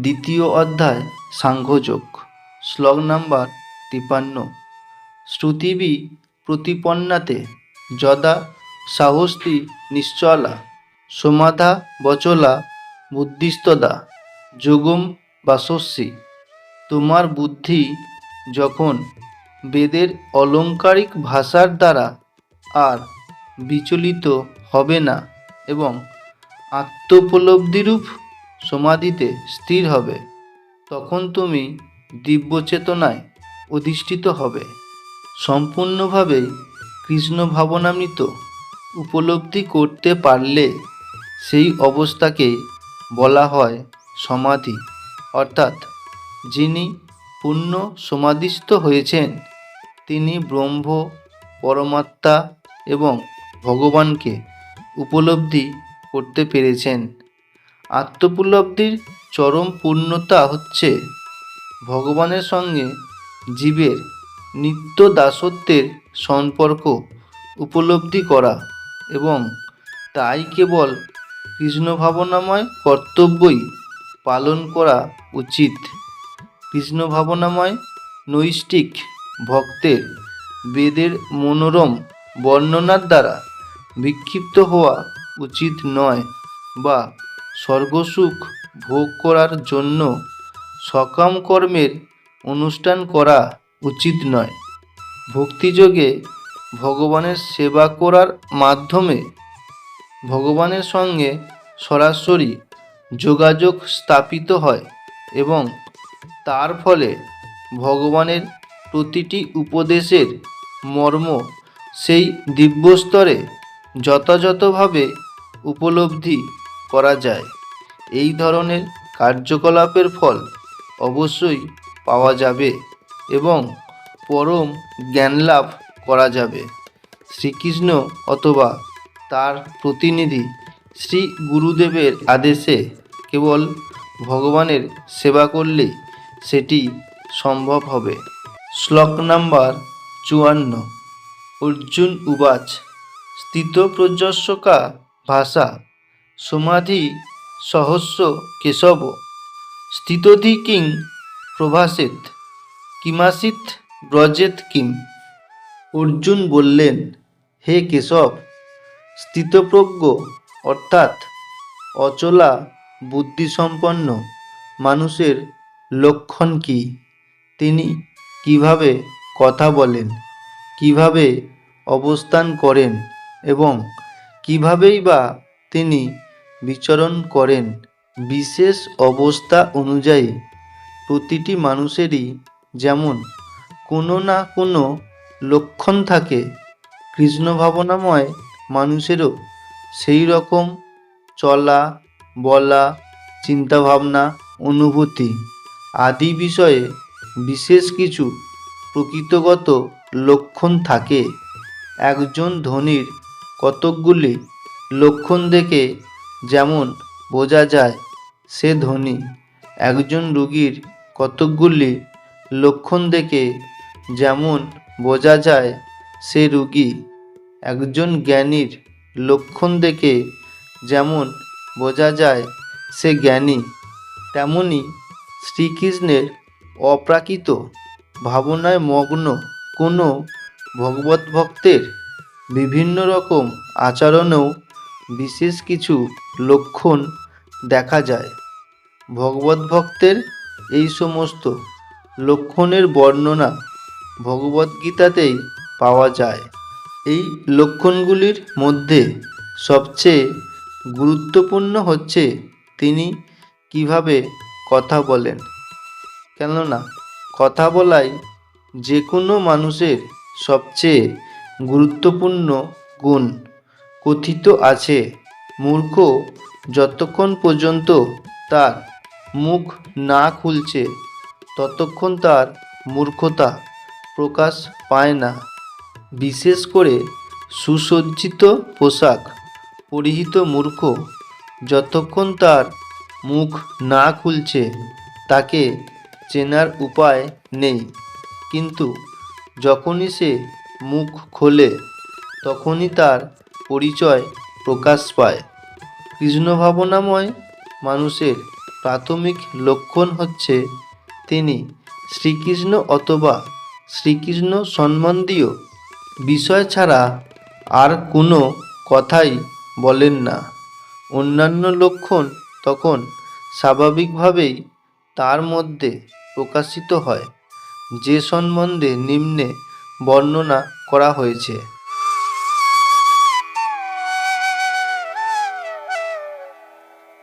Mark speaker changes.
Speaker 1: দ্বিতীয় অধ্যায় সাংখ্যযোগ। শ্লোক নাম্বার 53। শ্রুতিবি প্রতিপন্নাতে যদা সাহস্তি নিশ্চলা সমাধা বচলা বুদ্ধিস্তদা যোগম বাসস্যি। তোমার বুদ্ধি যখন বেদের অলঙ্কারিক ভাষার দ্বারা আর বিচলিত হবে না এবং আত্মোপলব্ধিরূপ সমাধিতে স্থির হবে, তখন তুমি দিব্য চেতনায় অধিষ্ঠিত হবে। সম্পূর্ণভাবে কৃষ্ণ ভাবনামৃত উপলব্ধি করতে পারলে সেই অবস্থাকে বলা হয় সমাধি, অর্থাৎ যিনি পূর্ণ সমাধিস্থ হয়েছেন তিনি ব্রহ্ম, পরমাত্মা এবং ভগবানকে উপলব্ধি করতে পেরেছেন। আত্মোপলব্ধির চরম পূর্ণতা হচ্ছে ভগবানের সঙ্গে জীবের নিত্য দাসত্বের সম্পর্ক উপলব্ধি করা, এবং তাই কেবল কৃষ্ণ ভাবনাময় কর্তব্যই পালন করা উচিত। কৃষ্ণ ভাবনাময় নৈষ্ঠিক ভক্তের বেদের মনোরম বর্ণনার দ্বারা বিক্ষিপ্ত হওয়া উচিত নয়, বা স্বর্গসুখ ভোগ করার জন্য সকাম কর্মের অনুষ্ঠান করা উচিত নয়। ভক্তিযোগে ভগবানের সেবা করার মাধ্যমে ভগবানের সঙ্গে সরাসরি যোগাযোগ স্থাপিত হয় এবং তার ফলে ভগবানের প্রতিটি উপদেশের মর্ম সেই দিব্যস্তরে যথাযথভাবে উপলব্ধি করা যায়। এই ধরনের কার্যকলাপের ফল অবশ্যই পাওয়া যাবে এবং পরম জ্ঞানলাভ করা যাবে। শ্রীকৃষ্ণ অথবা তার প্রতিনিধি শ্রী গুরুদেবের আদেশে কেবল ভগবানের সেবা করলেই সেটি সম্ভব হবে। শ্লোক নাম্বার 54। অর্জুন উবাচ স্থিতপ্রজ্ঞস্যকা ভাষা সমাধি সহস্র কেশব স্থিতধি কিং প্রভাসেত কিমাসিত ব্রজেত কিম। অর্জুন বললেন, হে কেশব, স্থিতপ্রজ্ঞ অর্থাৎ অচলা বুদ্ধিসম্পন্ন মানুষের লক্ষণ কি? তিনি কিভাবে কথা বলেন, কিভাবে অবস্থান করেন এবং কিভাবেই বা তিনি বিচরণ করেন? বিশেষ অবস্থা অনুযায়ী প্রতিটি মানুষেরই যেমন কোনো না কোনো লক্ষণ থাকে, কৃষ্ণ ভাবনাময় মানুষেরও সেই রকম চলা, বলা, চিন্তাভাবনা, অনুভূতি আদি বিষয়ে বিশেষ কিছু প্রকৃতিগত লক্ষণ থাকে। একজন ধনীর কতকগুলি লক্ষণ দেখে যেমন বোঝা যায় সে ধনী, একজন রোগীর কতকগুলি লক্ষণ দেখে যেমন বোঝা যায় সে রোগী, একজন জ্ঞানীর লক্ষণ দেখে যেমন বোঝা যায় সে জ্ঞানী, তেমনি শ্রীকৃষ্ণের অপ্রাকৃত ভাবনায় মগ্ন কোনো ভগবত ভক্তের বিভিন্ন রকম আচরণেও বিশেষ কিছু লক্ষণ দেখা যায়। ভগবত ভক্তের এই সমস্ত লক্ষণের বর্ণনা ভগবদ্গীতাতেই পাওয়া যায়। এই লক্ষণগুলির মধ্যে সবচেয়ে গুরুত্বপূর্ণ হচ্ছে তিনি কিভাবে কথা বলেন, কেননা কথা বলাই যে কোনো মানুষের সবচেয়ে গুরুত্বপূর্ণ গুণ। কথিত আছে, মূর্খ যতক্ষণ পর্যন্ত তার মুখ না খুলছে ততক্ষণ তার মূর্খতা প্রকাশ পায় না। বিশেষ করে সুসজ্জিত পোশাক পরিহিত মূর্খ যতক্ষণ তার মুখ না খুলছে তাকে চেনার উপায় নেই, কিন্তু যখনই সে মুখ খোলে তখনই তার পরিচয় প্রকাশ পায়। কৃষ্ণ ভাবনাময় মানুষের প্রাথমিক লক্ষণ হচ্ছে তিনি শ্রীকৃষ্ণ অথবা শ্রীকৃষ্ণ সম্বন্ধীয় বিষয় ছাড়া আর কোনো কথাই বলেন না। অন্যান্য লক্ষণ তখন স্বাভাবিকভাবেই তার মধ্যে প্রকাশিত হয়, যে সম্বন্ধে নিম্নে বর্ণনা করা হয়েছে।